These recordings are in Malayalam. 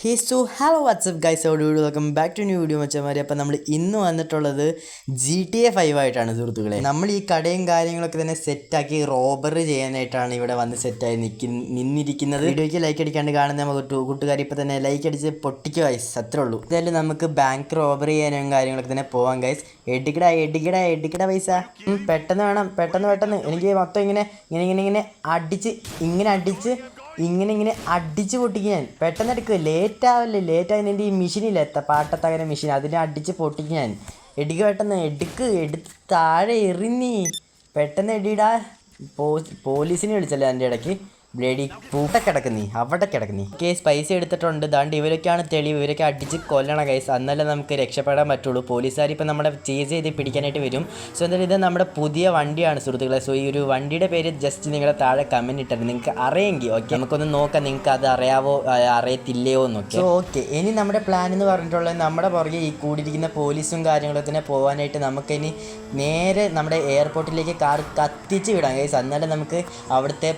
Hey so hello WhatsApp guys welcome back to new video മച്ചന്മാരെ. അപ്പോൾ നമ്മൾ ഇന്ന് വന്നിട്ടുള്ളത് GTA 5 ആയിട്ടാണ് സുഹൃത്തുക്കളെ. നമ്മൾ ഈ കടയും കാര്യങ്ങളൊക്കെ തന്നെ സെറ്റാക്കി റോബറി ചെയ്യാനായിട്ടാണ് ഇവിടെ വന്ന് സെറ്റായി നിന്നിരിക്കുന്നത്. വീഡിയോയ്ക്ക് ലൈക്ക് അടിക്കാണ്ട് കാണുന്ന നമുക്ക് കൂട്ടുകാർ ഇപ്പോൾ തന്നെ ലൈക്ക് അടിച്ച് പൊട്ടിക്കുക ഗൈസ്, അത്രേ ഉള്ളൂ. എന്തായാലും നമുക്ക് ബാങ്ക് റോബറി ചെയ്യാനും കാര്യങ്ങളൊക്കെ തന്നെ പോവാം ഗൈസ്. എടിക്കട പൈസ പെട്ടെന്ന് വേണം, പെട്ടെന്ന് എനിക്ക് മൊത്തം ഇങ്ങനെ അടിച്ച് ഇങ്ങനെ അടിച്ച് പൊട്ടിക്കുക. ഞാൻ പെട്ടെന്ന് എടുക്കുക, ലേറ്റായി എൻ്റെ ഈ മെഷീനില്ല പാട്ടത്തകര മെഷീൻ, അതിനെ അടിച്ച് പൊട്ടിക്കുക ഞാൻ. പെട്ടെന്ന് എടുത്ത് താഴെ എറിഞ്ഞി പെട്ടെന്ന് എടിയിടാ. പോലീസിനെ വിളിച്ചല്ലേ അതിൻ്റെ ഇടയ്ക്ക്. ബ്ലേഡി അവിടെ കിടക്കുന്നീ കേസ് പൈസ എടുത്തിട്ടുണ്ട്. ദാണ്ട് ഇവരൊക്കെയാണ് തെളിവ്, ഇവരൊക്കെ അടിച്ച് കൊല്ലണം ഗൈസ്, എന്നാലേ നമുക്ക് രക്ഷപ്പെടാൻ പറ്റുള്ളൂ. പോലീസുകാർ ഇപ്പം നമ്മളെ ചേസ് ചെയ്ത് പിടിക്കാനായിട്ട് വരും. സോ എന്തായാലും ഇത് നമ്മുടെ പുതിയ വണ്ടിയാണ് സുഹൃത്തുക്കളെ. സോ ഈ ഒരു വണ്ടിയുടെ പേര് ജസ്റ്റ് നിങ്ങളെ താഴെ കമൻറ്റ് ഇട്ടത് നിങ്ങൾക്ക് അറിയെങ്കിൽ ഓക്കെ, നമുക്കൊന്ന് നോക്കാം നിങ്ങൾക്ക് അത് അറിയാവോ അറിയത്തില്ലയോ എന്നൊക്കെ. സോ ഓക്കെ, ഇനി നമ്മുടെ പ്ലാൻ എന്ന് പറഞ്ഞിട്ടുള്ളത് നമ്മുടെ പുറകെ ഈ കൂടിയിരിക്കുന്ന പോലീസും കാര്യങ്ങളൊക്കെ തന്നെ പോകാനായിട്ട് നമുക്കിനി നേരെ നമ്മുടെ എയർപോർട്ടിലേക്ക് കാർ കത്തിച്ച് വിടാം ഗൈസ്. എന്നാലും നമുക്ക് അവിടുത്തെ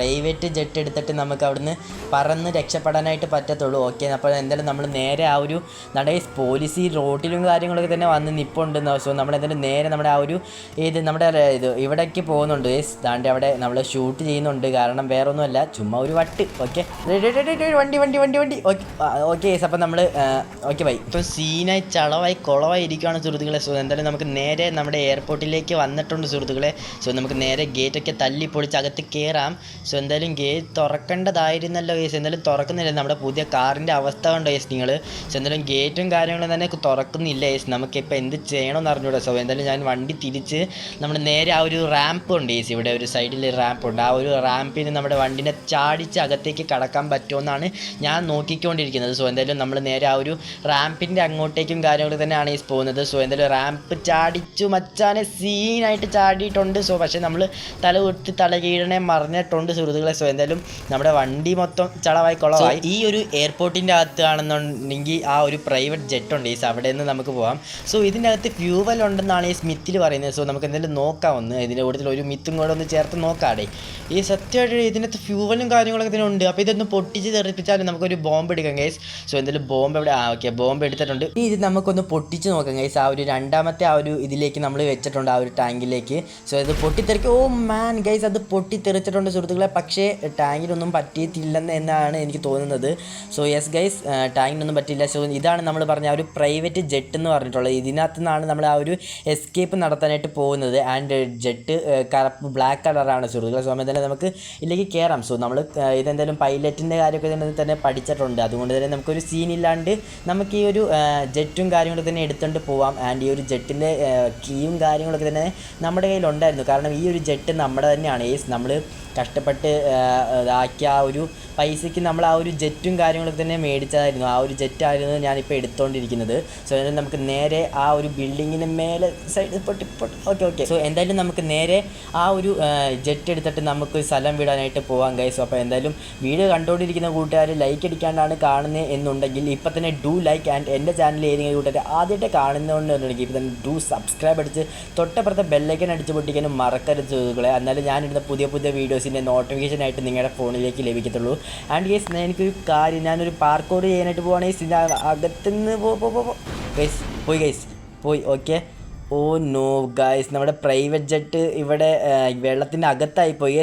പ്രൈവറ്റ് ജെറ്റ് എടുത്തിട്ട് നമുക്ക് അവിടുന്ന് പറന്ന് രക്ഷപ്പെടാനായിട്ട് പറ്റത്തുള്ളൂ. ഓക്കെ, അപ്പോൾ എന്തായാലും നമ്മൾ നേരെ ആ ഒരു നമ്മുടെ പോലീസ് ഈ റോഡിലും കാര്യങ്ങളൊക്കെ തന്നെ വന്ന് നിൽപ്പുണ്ടെന്ന്. സോ നമ്മളെന്തായാലും നേരെ നമ്മുടെ ആ ഒരു നമ്മുടെ ഇവിടേക്ക് പോകുന്നുണ്ട് ഗൈസ്. ദാണ്ട് അവിടെ നമ്മൾ ഷൂട്ട് ചെയ്യുന്നുണ്ട്, കാരണം വേറെ ഒന്നുമല്ല, ചുമ്മാ ഒരു വട്ട്. ഓക്കെ, വണ്ടി ഓക്കെ ഗൈസ്. അപ്പം നമ്മൾ ഓക്കെ ബൈ. ഇപ്പം സീനായി ചളവായി കുളവായി ഇരിക്കുകയാണ് സുഹൃത്തുക്കളെ. സോ എന്തായാലും നമുക്ക് നേരെ നമ്മുടെ എയർപോർട്ടിലേക്ക് വന്നിട്ടുണ്ട് സുഹൃത്തുക്കളെ. സോ നമുക്ക് നേരെ ഗേറ്റൊക്കെ തല്ലി പൊളിച്ച് അകത്ത് കയറാം. സോ എന്തായാലും ഗേറ്റ് തുറക്കേണ്ടതായിരുന്നല്ലോ കേസ്, എന്തായാലും തുറക്കുന്നില്ല. നമ്മുടെ പുതിയ കാറിൻ്റെ അവസ്ഥ കണ്ടോ കേസ് നിങ്ങൾ. സോ എന്തായാലും ഗേറ്റും കാര്യങ്ങളും തന്നെ തുറക്കുന്നില്ല കേസ്. നമുക്കിപ്പോൾ എന്ത് ചെയ്യണമെന്ന് അറിഞ്ഞൂടാ. സോ എന്തായാലും ഞാൻ വണ്ടി തിരിച്ച് നമ്മൾ നേരെ ആ ഒരു റാമ്പ് ഉണ്ട് കേസ്, ഇവിടെ ഒരു സൈഡിൽ റാമ്പ് ഉണ്ട്. ആ ഒരു റാമ്പിന് നമ്മുടെ വണ്ടിനെ ചാടിച്ച് അകത്തേക്ക് കടക്കാൻ പറ്റുമെന്നാണ് ഞാൻ നോക്കിക്കൊണ്ടിരിക്കുന്നത്. സോ എന്തായാലും നമ്മൾ നേരെ ആ ഒരു റാമ്പിൻ്റെ അങ്ങോട്ടേക്കും കാര്യങ്ങളും തന്നെയാണ് ഈ പോകുന്നത്. സോ എന്തായാലും റാമ്പ് ചാടിച്ചു മച്ചാനെ സീനായിട്ട് ചാടിയിട്ടുണ്ട്. സോ പക്ഷേ നമ്മൾ തല കുത്തി തല കീഴനെ മറിഞ്ഞിട്ടുണ്ട് സുഹൃത്തുക്കളെ. സോ എന്തായാലും നമ്മുടെ വണ്ടി മൊത്തം ചളവായി കുളമായി. ഈ ഒരു എയർപോർട്ടിൻ്റെ അകത്താണെന്നുണ്ടെങ്കിൽ ആ ഒരു പ്രൈവറ്റ് ജെറ്റ് ഉണ്ട് ഈസ്, അവിടെ നിന്ന് നമുക്ക് പോകാം. സോ ഇതിൻ്റെ അകത്ത് ഫ്യൂവൽ ഉണ്ടെന്നാണ് ഈ സ്മിത്തിൽ പറയുന്നത്. സോ നമുക്ക് എന്തായാലും നോക്കാം, ഒന്ന് ഇതിൻ്റെ കൂടുതൽ ഒരു മിത്തും കൂടെ ഒന്ന് ചേർത്ത് നോക്കാടെ. ഈ സത്യമായിട്ട് ഇതിനകത്ത് ഫ്യൂവലും കാര്യങ്ങളൊക്കെ തന്നെ ഉണ്ട്. അപ്പോൾ ഇതൊന്ന് പൊട്ടിച്ച് തെറിപ്പിച്ചാലും നമുക്കൊരു ബോംബ് എടുക്കാം ഗൈസ്. സോ എന്തായാലും ബോംബ് എവിടെ ഓക്കെ ബോംബ് എടുത്തിട്ടുണ്ട്. ഇത് നമുക്കൊന്ന് പൊട്ടിച്ച് നോക്കാം ഗൈസ്. ആ ഒരു രണ്ടാമത്തെ ആ ഒരു ഇതിലേക്ക് നമ്മൾ വെച്ചിട്ടുണ്ട്, ആ ഒരു ടാങ്കിലേക്ക്. സോ ഇത് പൊട്ടിത്തെറിക്കും. ഓ മാൻ ഗൈസ്, അത് പൊട്ടിത്തെറിച്ചിട്ടുണ്ട് സുഹൃത്തുക്കളെ. പക്ഷേ ടാങ്കിനൊന്നും പറ്റിയിട്ടില്ലെന്ന് എന്നാണ് എനിക്ക് തോന്നുന്നത്. സോ യെസ് ഗൈസ്, ടാങ്കിനൊന്നും പറ്റിയില്ല. സോ ഇതാണ് നമ്മൾ പറഞ്ഞ ആ ഒരു പ്രൈവറ്റ് ജെറ്റ് എന്ന് പറഞ്ഞിട്ടുള്ളത്. ഇതിനകത്ത് നിന്നാണ് നമ്മൾ ആ ഒരു എസ്കേപ്പ് നടത്താനായിട്ട് പോകുന്നത്. ആൻഡ് ജെറ്റ് ബ്ലാക്ക് കളറാണ് സുഹൃത്തുക്കളെ. സോ എന്തായാലും നമുക്ക് ഇതിലേക്ക് കയറാം. സോ നമ്മൾ ഇതെന്തായാലും പൈലറ്റിൻ്റെ കാര്യമൊക്കെ തന്നെ പഠിച്ചിട്ടുണ്ട്. അതുകൊണ്ട് തന്നെ നമുക്കൊരു സീനില്ലാണ്ട് നമുക്ക് ഈ ഒരു ജെറ്റും കാര്യങ്ങളൊക്കെ തന്നെ എടുത്തുകൊണ്ട് പോവാം. ആൻഡ് ഈ ഒരു ജെറ്റിൻ്റെ കീയും കാര്യങ്ങളൊക്കെ തന്നെ നമ്മുടെ കയ്യിലുണ്ടായിരുന്നു, കാരണം ഈ ഒരു ജെറ്റ് നമ്മുടെ തന്നെയാണ്. നമ്മൾ കഷ്ടപ്പെട്ട് ഇതാക്കിയ ആ ഒരു പൈസയ്ക്ക് നമ്മൾ ആ ഒരു ജെറ്റും കാര്യങ്ങളൊക്കെ തന്നെ മേടിച്ചതായിരുന്നു. ആ ഒരു ജെറ്റായിരുന്നു ഞാനിപ്പോൾ എടുത്തുകൊണ്ടിരിക്കുന്നത്. സോ എന്തായാലും നമുക്ക് നേരെ ആ ഒരു ബിൽഡിങ്ങിന് മേലെ സൈഡ് ഓക്കെ. സോ എന്തായാലും നമുക്ക് നേരെ ആ ഒരു ജെറ്റ് എടുത്തിട്ട് നമുക്ക് സ്ഥലം വിടാനായിട്ട് പോകാം ഗൈസ്. അപ്പോൾ എന്തായാലും വീഡിയോ കണ്ടുകൊണ്ടിരിക്കുന്ന കൂട്ടുകാർ ലൈക്ക് അടിക്കാണ്ടാണ് കാണുന്നത് എന്നുണ്ടെങ്കിൽ ഇപ്പം തന്നെ ഡു ലൈക്ക്. ആൻഡ് എൻ്റെ ചാനൽ ഏതെങ്കിലും കൂട്ടുകാർ ആദ്യമായിട്ട് കാണുന്നതുകൊണ്ടെന്നുണ്ടെങ്കിൽ ഇപ്പം തന്നെ ഡു സബ്സ്ക്രൈബ് അടിച്ച് തൊട്ടപ്പുറത്തെ ബെല്ലൈക്കൻ അടിച്ച് പൊട്ടിക്കാനും മറക്കരുത് സുഹൃത്തുക്കളെ. എന്നാലും ഞാനിടുന്ന പുതിയ വീഡിയോസിൻ്റെ നോട്ടിഫിക്കേഷനായിട്ട് നിങ്ങളുടെ ഫോണിലേക്ക് ലഭിക്കത്തുള്ളൂ. ആൻഡ് ഗൈസ് എനിക്കൊരു കാര്യം, ഞാനൊരു പാർക്കോർ ചെയ്യാനായിട്ട് പോവുകയാണെങ്കിൽ അകത്തുനിന്ന് പോയി ഓക്കെ. ഓ നോ ഗൈസ്, നമ്മുടെ പ്രൈവറ്റ് ജെറ്റ് ഇവിടെ വെള്ളത്തിൻ്റെ അകത്തായി പോയി.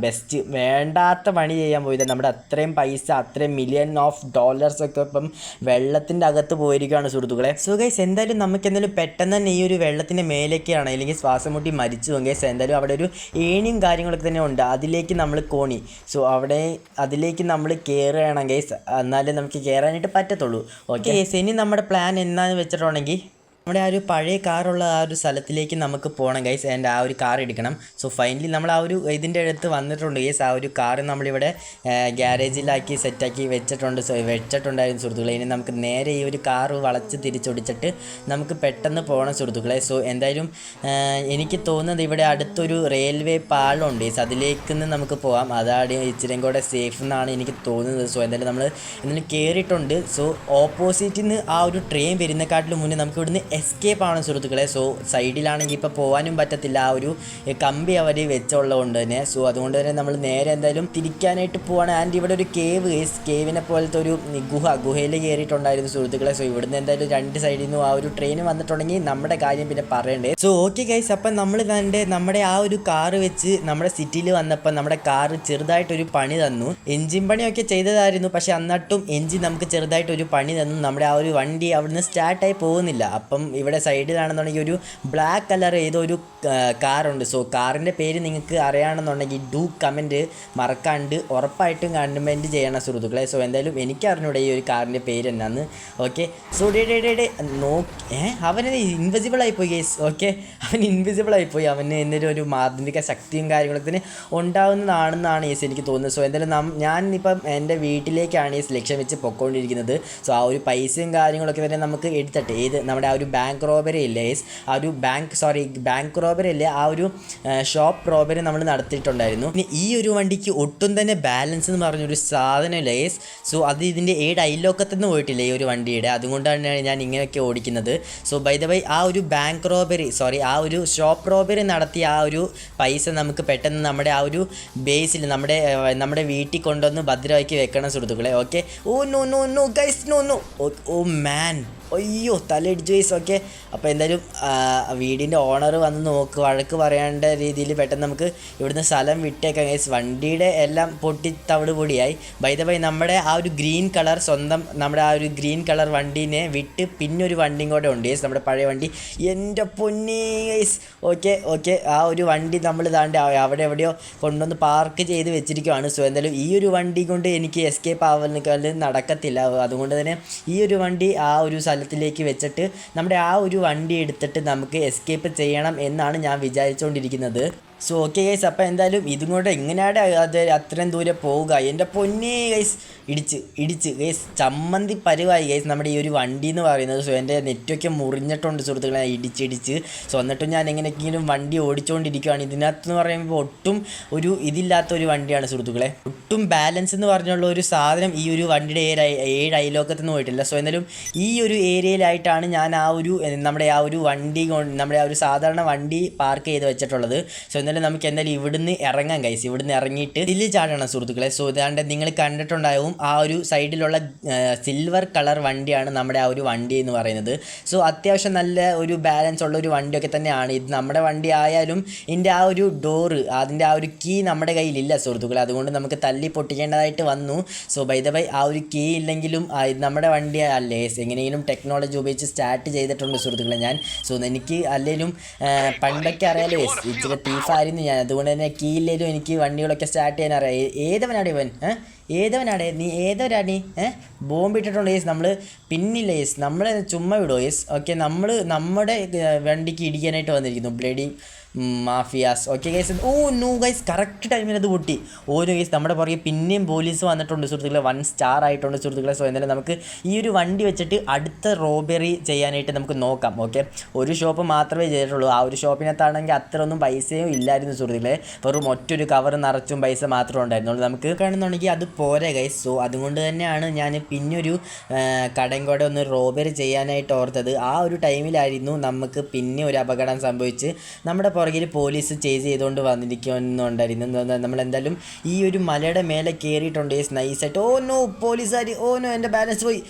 ബെസ്റ്റ്, വേണ്ടാത്ത പണി ചെയ്യാൻ പോയത്. നമ്മുടെ അത്രയും പൈസ, അത്രയും $1,000,000 ഒക്കെ ഇപ്പം വെള്ളത്തിൻ്റെ അകത്ത് പോയിരിക്കുകയാണ് സുഹൃത്തുക്കളെ. സോ ഗൈസ് എന്തായാലും നമുക്ക് എന്തായാലും പെട്ടെന്ന് തന്നെ ഈ ഒരു വെള്ളത്തിൻ്റെ മേലേക്കാണ്, അല്ലെങ്കിൽ ശ്വാസം മുട്ടി മരിച്ചു പോകും ഗൈസ്. എന്തായാലും അവിടെ ഒരു ഏണിയും കാര്യങ്ങളൊക്കെ തന്നെ ഉണ്ട്, അതിലേക്ക് നമ്മൾ കോണി. സോ അതിലേക്ക് നമ്മൾ കയറുകയാണ് ഗൈസ്, എന്നാലേ നമുക്ക് കയറാനായിട്ട് പറ്റത്തുള്ളൂ. ഓക്കെ ഗൈസ്, ഇനി നമ്മുടെ പ്ലാൻ എന്താണെന്ന് വെച്ചിട്ടുണ്ടെങ്കിൽ നമ്മുടെ ആ ഒരു പഴയ കാറുള്ള ആ ഒരു സ്ഥലത്തിലേക്ക് നമുക്ക് പോകണം ഗൈസ്. ആൻഡ് ആ ഒരു കാർ എടുക്കണം. സോ ഫൈനലി നമ്മൾ ആ ഒരു ഇതിൻ്റെ അടുത്ത് വന്നിട്ടുണ്ട് ഗൈസ്. ആ ഒരു കാർ നമ്മളിവിടെ ഗ്യാരേജിലാക്കി സെറ്റാക്കി വെച്ചിട്ടുണ്ടായിരുന്നു സുഹൃത്തുക്കളെ. ഇനി നമുക്ക് നേരെ ഈ ഒരു കാറ് വളച്ച് തിരിച്ചൊടിച്ചിട്ട് നമുക്ക് പെട്ടെന്ന് പോകണം സുഹൃത്തുക്കളെ. സോ എന്തായാലും എനിക്ക് തോന്നുന്നത് ഇവിടെ അടുത്തൊരു റെയിൽവേ പാലമുണ്ട് ഗൈസ്, അതിലേക്ക് നമുക്ക് പോകാം. അതാണ് ഇച്ചിരിയും കൂടെ സേഫ് എന്നാണ് എനിക്ക് തോന്നുന്നത്. സോ എന്തായാലും നമ്മൾ കയറിയിട്ടുണ്ട്. സോ ഓപ്പോസിറ്റിൽ നിന്ന് ആ ഒരു ട്രെയിൻ വരുന്നതിനെക്കാട്ടിലും മുന്നേ നമുക്ക് ഇവിടുന്ന് എസ്കേപ്പ് ആണ് സുഹൃത്തുക്കളെ. സോ സൈഡിലാണെങ്കിൽ ഇപ്പോൾ പോകാനും പറ്റത്തില്ല, ആ ഒരു കമ്പി അവർ വെച്ചുള്ളത് കൊണ്ട് തന്നെ. സോ അതുകൊണ്ട് തന്നെ നമ്മൾ നേരെ എന്തായാലും തിരിക്കാനായിട്ട് പോവാണ്. ആൻഡ് ഇവിടെ ഒരു കേവിനെ പോലത്തെ ഒരു ഗുഹയിൽ കയറിയിട്ടുണ്ടായിരുന്നു സുഹൃത്തുക്കളെ. സോ ഇവിടുന്ന് എന്തായാലും രണ്ട് സൈഡിൽ നിന്നും ആ ഒരു ട്രെയിൻ വന്നിട്ടുണ്ടെങ്കിൽ നമ്മുടെ കാര്യം പിന്നെ പറയണ്ടേ. സോ ഓക്കെ ഗൈസ്, അപ്പം നമ്മൾ നമ്മുടെ ആ ഒരു കാറ് വെച്ച് നമ്മുടെ സിറ്റിയിൽ വന്നപ്പോൾ നമ്മുടെ കാറ് ചെറുതായിട്ടൊരു പണി തന്നു. എൻജിൻ പണിയൊക്കെ ചെയ്തതായിരുന്നു, പക്ഷെ എന്നിട്ടും എൻജിൻ നമുക്ക് ചെറുതായിട്ടൊരു പണി തന്നു. നമ്മുടെ ആ ഒരു വണ്ടി അവിടുന്ന് സ്റ്റാർട്ടായി പോകുന്നില്ല. അപ്പം ഇവിടെ സൈഡിലാണെന്നുണ്ടെങ്കിൽ ഒരു ബ്ലാക്ക് കളർ ഏതോ ഒരു കാറുണ്ട്. സോ കാറിൻ്റെ പേര് നിങ്ങൾക്ക് അറിയണമെന്നുണ്ടെങ്കിൽ കമൻറ്റ് മറക്കാണ്ട് ഉറപ്പായിട്ടും കമൻറ്റ് ചെയ്യണം സുഹൃത്തുക്കളെ. സോ എന്തായാലും എനിക്ക് അറിഞ്ഞൂടെ ഈ ഒരു കാറിൻ്റെ പേര് എന്നാന്ന്. ഓക്കെ, സോ അവന് ഇൻവിസിബിൾ ആയിപ്പോയി ഗൈസ്. ഓക്കെ, അവൻ ഇൻവിസിബിൾ ആയിപ്പോയി. അവന് എന്തൊരു ഒരു മാധ്യമിക ശക്തിയും കാര്യങ്ങളൊക്കെ തന്നെ ഉണ്ടാവുന്നതാണെന്നാണ് യേസ് എനിക്ക് തോന്നുന്നത്. സോ എന്തായാലും ഞാനിപ്പം എൻ്റെ വീട്ടിലേക്കാണ് യേസ് ലക്ഷ്യം വെച്ച് പൊയ്ക്കൊണ്ടിരിക്കുന്നത്. സോ ആ ഒരു പൈസയും കാര്യങ്ങളൊക്കെ തന്നെ നമുക്ക് എടുത്തിട്ട് നമ്മുടെ ആ ഒരു ബാങ്ക് റോബറി ഇല്ലേ യേസ്, ആ ഒരു ബാങ്ക് റോബറി അല്ലേ, ആ ഒരു ഷോപ്പ് റോബറി നമ്മൾ നടത്തിയിട്ടുണ്ടായിരുന്നു. പിന്നെ ഈ ഒരു വണ്ടിക്ക് ഒട്ടും തന്നെ ബാലൻസ് എന്ന് പറഞ്ഞൊരു സാധനം ഇല്ല യേസ്. സോ അത് ഇതിൻ്റെ അയൽവക്കത്തുനിന്ന് പോയിട്ടില്ല ഈ ഒരു വണ്ടിയുടെ, അതുകൊണ്ടാണ് ഞാൻ ഇങ്ങനെയൊക്കെ ഓടിക്കുന്നത്. സോ ബൈ ദ വൈ ആ ഒരു ആ ഒരു ഷോപ്പ് റോബറി നടത്തിയ ആ ഒരു പൈസ നമുക്ക് പെട്ടെന്ന് നമ്മുടെ ആ ഒരു ബേസിൽ നമ്മുടെ വീട്ടിൽ കൊണ്ടുവന്ന് ഭദ്രമാക്കി വെക്കണം സുഹൃത്തുക്കളെ. ഓക്കെ, നോ ഗൈസ്, നോ ഓ മാൻ, അയ്യോ തലയിടിച്ചു ഗൈസ്. ഓക്കെ, അപ്പോൾ എന്തായാലും വീടിൻ്റെ ഓണർ വന്ന് വഴക്ക് പറയാണ്ട രീതിയിൽ പെട്ടെന്ന് നമുക്ക് ഇവിടുന്ന് സ്ഥലം വിട്ടേക്കാം ഗൈസ്. വണ്ടിയുടെ എല്ലാം പൊട്ടി തവിട് പൊടിയായി. ബൈ ദ ബൈ നമ്മുടെ ആ ഒരു ഗ്രീൻ കളർ നമ്മുടെ ആ ഒരു ഗ്രീൻ കളർ വണ്ടീനെ വിട്ട് പിന്നൊരു വണ്ടിയും കൂടെ ഉണ്ട് ഗൈസ്, നമ്മുടെ പഴയ വണ്ടി. എൻ്റെ പൊന്നേ ഗൈസ്. ഓക്കെ ആ ഒരു വണ്ടി നമ്മൾ അവിടെ എവിടെയോ കൊണ്ടുവന്ന് പാർക്ക് ചെയ്ത് വെച്ചിരിക്കുകയാണ്. സോ എന്തായാലും ഈ ഒരു വണ്ടി കൊണ്ട് എനിക്ക് എസ്കേപ്പ് ആവുന്നതിൽ നടക്കത്തില്ല. അതുകൊണ്ട് തന്നെ ഈ ഒരു വണ്ടി ആ ഒരു സ്ഥലത്തിലേക്ക് വെച്ചിട്ട് നമ്മുടെ ആ ഒരു വണ്ടി എടുത്തിട്ട് നമുക്ക് എസ്കേപ്പ് ചെയ്യണം എന്നാണ് ഞാൻ വിചാരിച്ചുകൊണ്ടിരിക്കുന്നത്. സോ ഓക്കെ ഗൈസ്, അപ്പോൾ എന്തായാലും ഇതും കൊണ്ട് എങ്ങനെയാണ് അത് അത്രയും ദൂരെ പോവുക. എൻ്റെ പൊന്നേ ഗൈസ്, ഇടിച്ച് ഗൈസ് ചമ്മന്തി പരുവായി ഗൈസ് നമ്മുടെ ഈ ഒരു വണ്ടി എന്ന് പറയുന്നത്. സോ എൻ്റെ നെറ്റൊക്കെ മുറിഞ്ഞിട്ടുണ്ട് സുഹൃത്തുക്കളെ ഇടിച്ച്. സോ എന്നിട്ടും ഞാൻ എങ്ങനെയെങ്കിലും വണ്ടി ഓടിച്ചുകൊണ്ടിരിക്കുകയാണ്. ഇതിനകത്തെന്ന് പറയുമ്പോൾ ഒട്ടും ഒരു ഇതില്ലാത്ത ഒരു വണ്ടിയാണ് സുഹൃത്തുക്കളെ. ഒട്ടും ബാലൻസ് എന്ന് പറഞ്ഞുള്ള ഒരു സാധനം ഈ ഒരു വണ്ടിയുടെ അയൽവക്കത്ത് നിന്ന് പോയിട്ടില്ല. സോ എന്തായാലും ഈ ഒരു ഏരിയയിലായിട്ടാണ് ഞാൻ നമ്മുടെ ആ ഒരു വണ്ടി നമ്മുടെ ആ ഒരു സാധാരണ വണ്ടി പാർക്ക് ചെയ്ത് വെച്ചിട്ടുള്ളത്. സോ എന്നാലും നമുക്ക് എന്തായാലും ഇവിടുന്ന് ഇറങ്ങാം ഗൈസ്. ഇവിടുന്ന് ഇറങ്ങിയിട്ട് ഇതിൽ ചാടണം സുഹൃത്തുക്കളെ. സോ ഇതാണ്ട് നിങ്ങൾ കണ്ടിട്ടുണ്ടാവും ആ ഒരു സൈഡിലുള്ള സിൽവർ കളർ വണ്ടിയാണ് നമ്മുടെ ആ ഒരു വണ്ടി എന്ന് പറയുന്നത്. സോ അത്യാവശ്യം നല്ല ഒരു ബാലൻസ് ഉള്ള ഒരു വണ്ടിയൊക്കെ തന്നെയാണ് ഇത്. നമ്മുടെ വണ്ടി ആയാലും ഇതിൻ്റെ ആ ഒരു ഡോറ്, അതിൻ്റെ ആ ഒരു കീ നമ്മുടെ കയ്യിലില്ല സുഹൃത്തുക്കളെ, അതുകൊണ്ട് നമുക്ക് തല്ലി പൊട്ടിക്കേണ്ടതായിട്ട് വന്നു. സോ ബൈ ദ ബൈ ആ ഒരു കീ ഇല്ലെങ്കിലും നമ്മുടെ വണ്ടി അല്ലേ എങ്ങനെയെങ്കിലും ടെക്നോളജി ഉപയോഗിച്ച് സ്റ്റാർട്ട് ചെയ്തിട്ടുണ്ട് സുഹൃത്തുക്കളെ ഞാൻ. സോ എനിക്ക് അല്ലെങ്കിലും പണ്ടൊക്കെ അറിയാലോ ഇച്ചിരി തീഫായിരുന്നു ഞാൻ, അതുകൊണ്ട് തന്നെ കീ ഇല്ലെങ്കിലും എനിക്ക് വണ്ടികളൊക്കെ സ്റ്റാർട്ട് ചെയ്യാൻ അറിയാം. ഏതവനാണ് ഇവൻ? ഏതവനാടേ നീ? ഏതവരാണ്? ബോംബിട്ടിട്ടുണ്ട് യേസ്. നമ്മൾ പിന്നില്ല യേസ്, നമ്മൾ ചുമ്മാ വിടുമോ യേസ്? ഓക്കെ, നമ്മുടെ വണ്ടിക്ക് ഇടിക്കാനായിട്ട് വന്നിരിക്കുന്നു bloody mafias. Okay guys, no guys, correct ടൈമിൽ അത് പൊട്ടി. ഗൈസ് നമ്മുടെ പുറകെ പിന്നെയും പോലീസ് വന്നിട്ടുണ്ട് സുഹൃത്തുക്കളെ, 1 സ്റ്റാർ ആയിട്ടുണ്ട് സുഹൃത്തുക്കളെ. സോ എന്തായാലും നമുക്ക് ഈ ഒരു വണ്ടി വെച്ചിട്ട് അടുത്ത റോബറി ചെയ്യാനായിട്ട് നമുക്ക് നോക്കാം. ഓക്കെ, ഒരു ഷോപ്പ് മാത്രമേ ചെയ്തിട്ടുള്ളൂ. ആ ഒരു ഷോപ്പിനകത്താണെങ്കിൽ അത്ര ഒന്നും പൈസയും ഇല്ലായിരുന്നു സുഹൃത്തുക്കളെ, വെറും ഒറ്റൊരു കവർ നിറച്ചും പൈസ മാത്രമേ ഉണ്ടായിരുന്നുള്ളൂ. നമുക്ക് കാണുന്നുണ്ടെങ്കിൽ അത് പോരെ ഗൈസ്. സോ അതുകൊണ്ട് തന്നെയാണ് ഞാൻ പിന്നൊരു കടയും കൂടെ ഒന്ന് റോബറി ചെയ്യാനായിട്ട് ഓർത്തത്. ആ ഒരു ടൈമിലായിരുന്നു നമുക്ക് പിന്നെ ഒരു അപകടം സംഭവിച്ച് നമ്മുടെ പുറകിൽ പോലീസ് ചേസ് ചെയ്തുകൊണ്ട് വന്നിരിക്കുന്നുണ്ടായിരുന്നു. നമ്മളെന്തായാലും ഈ ഒരു മലയുടെ മേലെ കയറിയിട്ടുണ്ട് നൈസായിട്ട്. നോ പോലീസുകാർ, നോ എൻ്റെ ബാലൻസ് പോയി.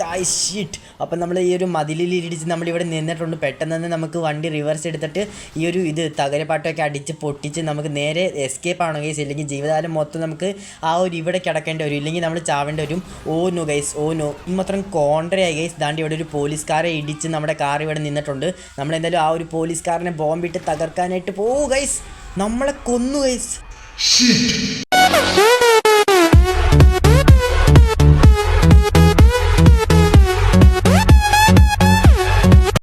Guys shit. അപ്പം നമ്മൾ ഈ ഒരു മതിലിൽ ഇടിച്ച് നമ്മളിവിടെ നിന്നിട്ടുണ്ട്. പെട്ടെന്ന് തന്നെ നമുക്ക് വണ്ടി റിവേഴ്സ് എടുത്തിട്ട് ഈ ഒരു തകരപ്പാട്ടൊക്കെ അടിച്ച് പൊട്ടിച്ച് നമുക്ക് നേരെ എസ്കേപ്പ് ആണോ ഗൈസ്, ഇല്ലെങ്കിൽ ജീവിതകാലം മൊത്തം നമുക്ക് ആ ഒരു ഇവിടെ കിടക്കേണ്ടി വരും, ഇല്ലെങ്കിൽ നമ്മൾ ചാവേണ്ടി വരും. No guys, no. മാത്രം കോൺട്രയായി ഗൈസ്. ദാണ്ട് ഇവിടെ ഒരു പോലീസുകാരെ ഇടിച്ച് നമ്മുടെ കാർ ഇവിടെ നിന്നിട്ടുണ്ട്. നമ്മളെന്തായാലും ആ ഒരു പോലീസുകാരനെ ബോംബിട്ട് തകർക്കാനായിട്ട് ഗൈസ്. നമ്മളെ കൊന്നു ഗൈസ്.